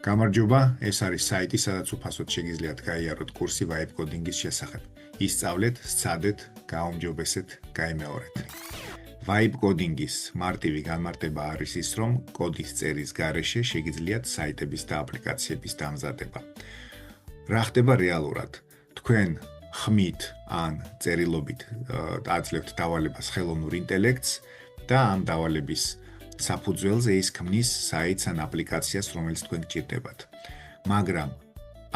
გამარჯობა, ეს არის საიტი, სადაც უფასოდ შეგიძლიათ გაიაროთ კურსი Vibe Coding-ის შესახებ. ისწავლეთ, სცადეთ, გაუმჯობესეთ, გაიმეორეთ. Vibe Coding-ის მარტივი განმარტება არის ის, რომ კოდის წერის გარეშე შეგიძლიათ საიტების და აპლიკაციების დამზადება. რა ხდება რეალურად? თქვენ ხმით ან წერილობით აძლევთ დავალებას ხელოვნურ ინტელექტს და ამ დავალების საფუძველზე ის ქმნის საიტს ან აპლიკაციას, რომელიც თქვენ გჭირდებათ. მაგრამ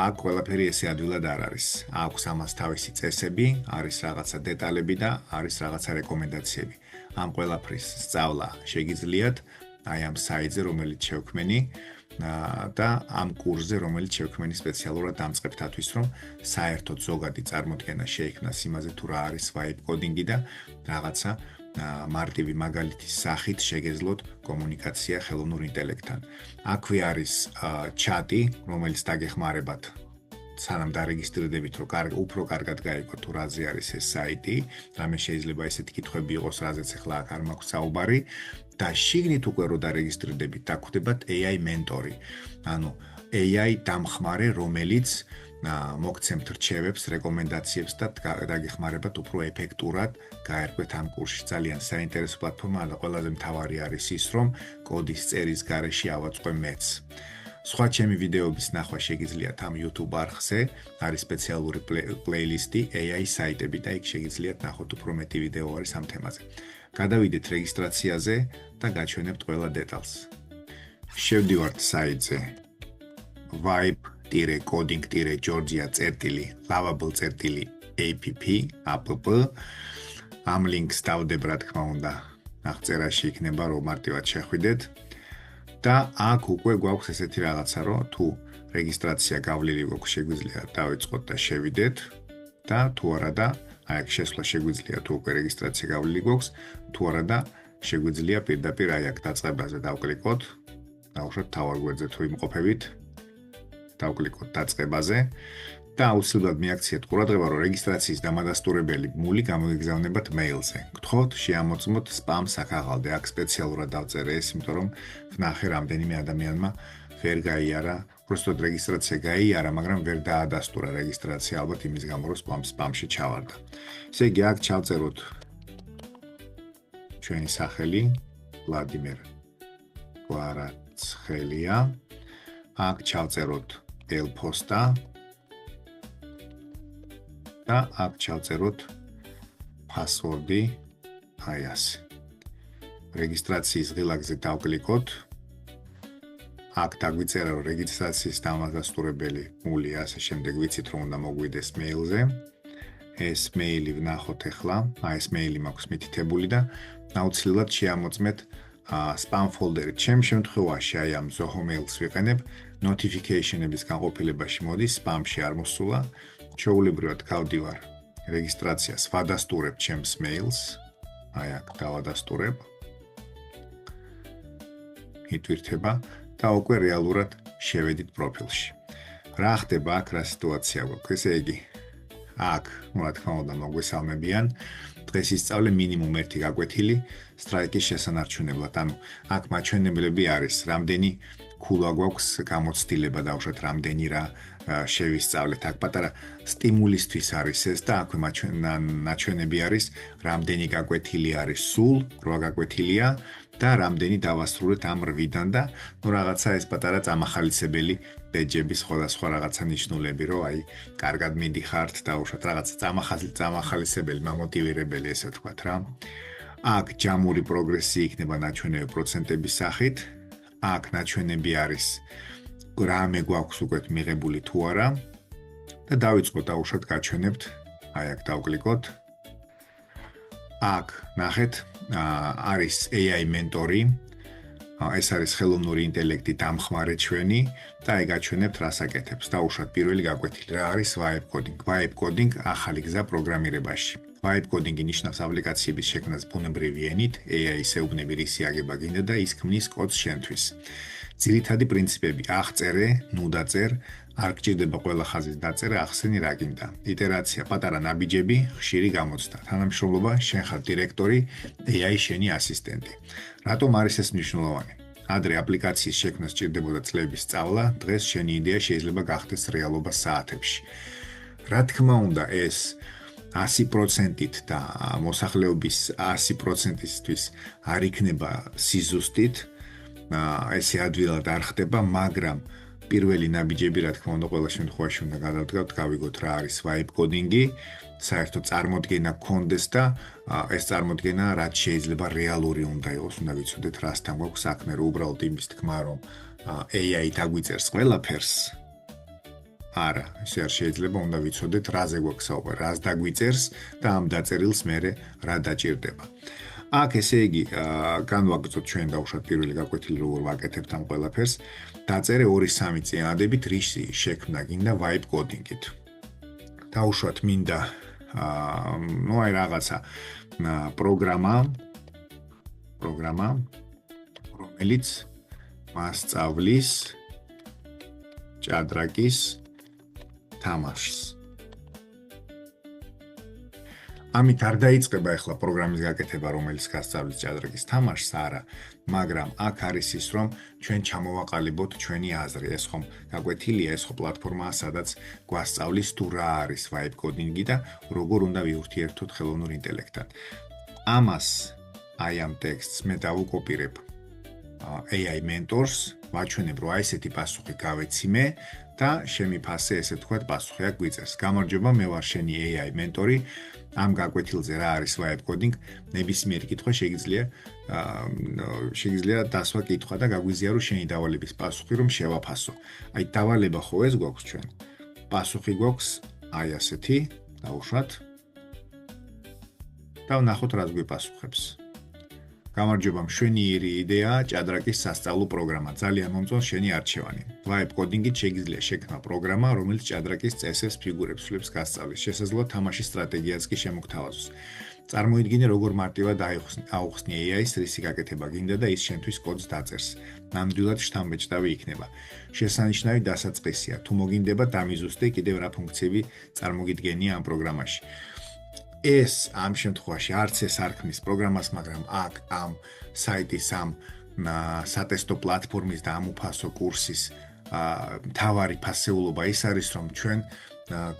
აქ ყველაფერი ესე ადვილად არ არის. აქვს ამას თავისი წესები, არის რაღაცა დეტალები და არის რაღაცა რეკომენდაციები. ამ ყველაფრის სწავლა შეგიძლიათ აი ამ საიტზე, რომელიც შევქმენი და ამ კურსზე, რომელიც შევქმენი სპეციალურად დამწყებთათვის, რომ საერთოდ ზოგადი წარმოდგენა შეიქმნას იმაზე, თუ რა არის Vibe Coding-ი და რაღაცა მარტივი მაგალითის სახით შეგეძლოთ კომუნიკაცია ხელოვნურ ინტელექტთან. აქვე არის ჩატი, რომელიც დაგეხმარებათ სანამ დარეგისტრირდებით, რომ უფრო კარგად გაიგოთ თუ რაზე არის ეს საიტი, რამე შეიძლება ესეთი კითხვები იყოს, რაზეც ახლა აქ არ მაქვს საუბარი და შიგნით უკვე რომ დარეგისტრირდებით, დაგვხვდებათ AI მენტორი. ანუ AI დამხმარე, რომელიც მოგცემთ რჩევებს, რეკომენდაციებს და დაგეხმარებათ უფრო ეფექტურად გაერკვეთ ამ კურსში. ძალიან საინტერესო პლატფორმა და ყველაზე მთავარი არის ის, რომ კოდის წერის გარეშე ავაწყო მეც. სხვა ჩემი ვიდეოების ნახვა შეგიძლიათ ამ YouTube არხზე, არის სპეციალური პლეილისტი AI საიტები და იქ შეგიძლიათ ნახოთ უფრო მეტი ვიდეო არის ამ თემაზე. გადავიდეთ რეგისტრაციაზე და გაჩვენებთ ყველა დეტალს. შევდივართ საიტზე vibe.georgia.lovable.app ამ ლინკს დავდებ, რა თქმა უნდა, აღწერაში იქნება, რომ მარტივად შეხვიდეთ. და აქ უკვე გვაქვს ესეთი რაღაცა, რომ თუ რეგისტრაცია გავლილი გვაქვს, შეგვიძლია დავიწყოთ და შევიდეთ და თუ არა და აი აქ შესვლა შეგვიძლია თუ უკვე რეგისტრაცია გავლილი გვაქვს, თუ არა და შეგვიძლია პირდაპირ აი აქ დაწყებაზე დავკლიკოთ, დავუშვათ თავარ გვერდზე თუ იმყოფებით, დავკლიკოთ დაწყებაზე და აუცილებლად მიაქციეთ ყურადღება, რომ რეგისტრაციის დამადასტურებელი მული გამოგეგზავნებათ მეილზე. გთხოვთ შეამოწმოთ spam საქაღალდე. აქ სპეციალურად დავწერე ეს, იმიტომ რომ ვნახე რამდენიმე ადამიანმა ვერ გაიარა, უბრალოდ რეგისტრაცია გაიარა, მაგრამ ვერ დაადასტურა რეგისტრაცია, ალბათ იმის გამო, რომ spam-ში ჩავარდა. ესე იგი, აქ ჩავწეროთ ჩვენი სახელი, ვლადიმერ კვარაცხელია. აქ ჩავწეროთ ელფოსტა და აქ ჩავწეროთ password-ი აი ასე. რეგისტრაციის ღილაკზე დავკლიკოთ. აქ დაგვიწერა, რომ რეგისტრაციის დამადასტურებელი მული ასე შემდეგ ვიცით, რომ უნდა მოგვიდეს მეილზე. ეს მეილი ვნახოთ ახლა, აი ეს მეილი მაქვს მითითებული და აუცილებლად შეამოწმეთ spam folder-ით. ჩემ შემთხვევაში აი ამ Zoho Mails ვიყენებ, notification-ების განყოფილებაში მოდის, spam-ში არ მოსულა. ჩვეულებრივად გავდივარ რეგისტრაციას, ვადასტურებ ჩემს მეილს, აი აქ დავადასტურებ. იტვირთება და უკვე რეალურად შევედით პროფილში. რა ხდება აქ, რა სიტუაცია გვაქვს? ესე იგი, აქ, რა თქმა უნდა, მოგვესალმებიან. დღეს ისწავლე მინიმუმ ერთი გაკვეთილი სტრაიკის შესანარჩუნებლად. ანუ აქ მაჩვენებლები არის, რამდენი ქულა გვაქვს გამოცდილება დავუშვათ, რამდენი რა შევისწავლეთ. აქ პატარა სტიმულისთვის არის ეს და აქვე მაჩვენები არის, რამდენი გაკვეთილი არის სულ, 8 გაკვეთილია და რამდენი დავასრულეთ ამ 8-დან და ნუ რაღაცა ეს პატარა წამახალისებელი ბეჯების სხვადასხვა რაღაცა ნიშნულები, რომ აი კარგად მიდიხართ დავუშვათ, რაღაცა წამახალისებელი, მამოტივირებელი, ესე ვთქვათ რა. აქ ჯამური პროგრესი იქნება ნაჩვენები პროცენტების სახით. აქ ნაჩვენები არის რამე გვაქვს უკვე მიღებული თუ არა და დავიწყოთ აუშვათ გაჩვენებთ, აი აქ დავკლიკოთ. აქ ნახეთ, არის AI მენტორი, ეს არის ხელოვნური ინტელექტი დამხმარე ჩვენი და აი გაჩვენებთ რას აკეთებს. დავუშვათ პირველი გაკვეთილი, რა არის Vibe Coding. Vibe Coding ახალი გზა პროგრამირებაში. Vibe Coding ნიშნავს აპლიკაციების შექმნას ბუნებრივი ენით, AI-ის ეუბნები რისი აგება გინდა და ის ქმნის კოდს შენთვის. ძირითადი პრინციპები: აღწერე, ნუ დაწერ, არ გჭირდება ყველა ხაზის დაწერა, ახსენი რა გინდა. იტერაცია, პატარა ნაბიჯები, ხშირი გამოცდა. თანამშრომლობა, შენ ხარ დირექტორი, AI შენი ასისტენტი. რატომ არის ეს მნიშვნელოვანი? ადრე აპლიკაციის შექმნას სჭირდებოდა წლების სწავლა, დღეს შენი იდეა შეიძლება გახდეს რეალობა საათებში. რა თქმა უნდა, ეს 100%-ით და მოსახლეობის 100%-ისთვის არ იქნება სიზუსტით, ესე ადვილად არ ხდება, მაგრამ პირველი ნაბიჯები, რა თქმა უნდა, ყველა შემთხვევაში უნდა გადავდგავთ, გავიგოთ რა არის vibe coding-ი, საერთოდ წარმოდგენა გქონდეს და ეს წარმოდგენა რაც შეიძლება რეალური უნდა იყოს, უნდა ვიცოდეთ რასთან გვაქვს საქმე, რომ უბრალოდ იმის თქმა, რომ AI დაგვიწერს ყველაფერს. არა, ესე არ შეიძლება, უნდა ვიცოდეთ რაზე გვაქვს საუბარი, რას დაგვიწერს და ამ დაწერილს მერე რა დაჭირდება. აქ ესე იგი, განვაგრძოთ ჩვენ დავუშვათ პირველი გაკვეთილი როგორ ვაკეთებთ ამ ყველაფერს. დაწერე 2-3 წინადებით რისი შექმნა გინდა vibe coding-ით. დავუშვათ მინდა რაღაცა პროგრამა, რომელიც მასწავლის ჭადრაკის თამაშს. ამით არ დაიწყება ახლა პროგრამის გაკეთება, რომელიც გასწავლის ჭადრაკის თამაშს, არა, მაგრამ აქ არის ის, რომ ჩვენ ჩამოვაყალიბოთ ჩვენი აზრი. ეს ხომ გაკვეთილია, ეს ხო პლატფორმაა, სადაც გვასწავლის თუ რა არის vibe coding-ი და როგორ უნდა ვიურთიერთოთ ხელოვნურ ინტელექტთან. ამას აი ამ ტექსტს მე დავუკოპირებ AI mentors, ვაჩვენებ, რომ აი ესეთი პასუხი გავეცი მე და შემიფასე ესე თქვა პასუხი აქ გვიწერს. გამარჯობა, მე ვარ შენი AI mentor-ი. ამ გაკვეთილზე რა არის vibe coding, ნებისმიერი კითხვა შეიძლება დასვა კითხვა და გაგვიზიარო შენი დავალების პასუხი, რომ შევაფასო. აი დავალება ხო ეს გვაქვს ჩვენ. პასუხი გვაქვს აი ასეთი, დავუშვათ. და ვნახოთ რას გვიპასუხებს. გამარჯობა, მშვენიერი იდეაა ჭადრაკის სასწავლო პროგრამა. ძალიან მომწონს შენი არჩევანი. vibe coding-ით შეიძლება შექმნა პროგრამა, რომელიც ჭადრაკის წესებს, ფიგურებს, ფლებს გასწავლის. შესაძლოა თამაშის სტრატეგიაც კი შემოგთავაზოს. წარმოიდგინე, როგორ მარტივად აუხსნი AI-ს, რისი გაკეთება გინდა და ის შენთვის კოდს დაწერს. ნამდვილად შთამბეჭდავი იქნება. შესანიშნავი დასაწყისია. თუ მოგინდება დამიზუსტე კიდევ რა ფუნქციები წარმოგიდგენია ამ პროგრამაში. ეს ამ შემთხვევაში არც ეს არ ქმნის პროგრამას, მაგრამ აქ ამ საიტის ამ სატესტო პლატფორმის და ამ უფასო კურსის მთავარი ფასეულობა ის არის, რომ ჩვენ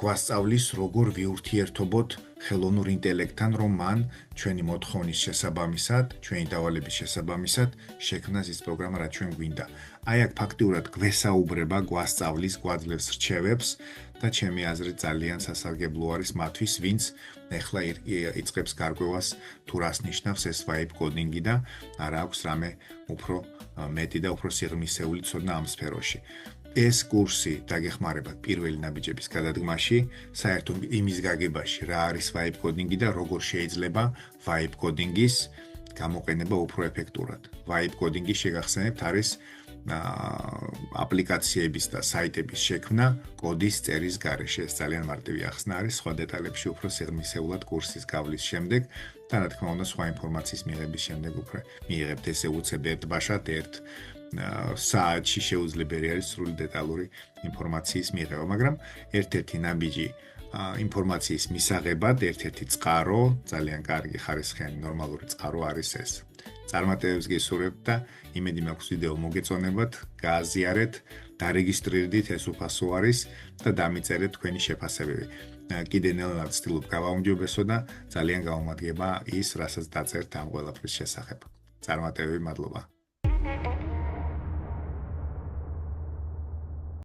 გვასწავლის როგორ ვიურთიერთობოთ ხელოვნურ ინტელექტთან, რომ მან ჩვენი მოთხოვნის შესაბამისად, ჩვენი დავალების შესაბამისად შექმნას ის პროგრამა, რაც ჩვენ გვინდა. აი აქ ფაქტიურად გვესაუბრება, გვასწავლის, გვაძლევს რჩევებს და ჩემი აზრით ძალიან სასარგებლო არის მათთვის, ვინც ეხლა იწყებს გარკვევას თუ რას ნიშნავს ეს vibe coding-ი და არ აქვს რამე უფრო მეტი და უფრო სიღრმისეული ცოდნა ამ სფეროში. ეს კურსი დაგეხმარებათ პირველი ნაბიჯების გადადგმაში, საერთოდ იმის გაგებაში, რა არის vibe coding-ი და როგორ შეიძლება vibe coding-ის გამოყენება უფრო ეფექტურად. vibe coding-ი შეგახსენებთ არის აპლიკაციების და საიტების შექმნა კოდის წერის გარეშე. ეს ძალიან მარტივი ახსნა არის, სხვა დეტალებში უფრო სიღრმისეულად კურსის გავლის შემდეგ და რა თქმა უნდა სხვა ინფორმაციის მიღების შემდეგ უფრო მიიღებთ ესე უცებ ერთ ბაშად ერთ საათში შეუძლებელი არის სრული დეტალური ინფორმაციის მიღება, მაგრამ ერთ-ერთი ნაბიჯი ინფორმაციის მისაღებად, ერთ-ერთი წყარო, ძალიან კარგი ხარისხიანი ნორმალური წყარო არის ეს. წარმატებებს გესურვებთ და იმედი მაქვს ვიდეო მოგეწონებათ, გააზიარეთ, დარეგისტრირდით, ეს უფასო არის და დამიწერეთ თქვენი შეფასებები. კიდე ნელ-ნელა ვცდილობ გავაუმჯობესო და ძალიან გავუმადგება ის, რასაც დაწერთ ამ ყველაფრის შესახებ. წარმატებები, მადლობა.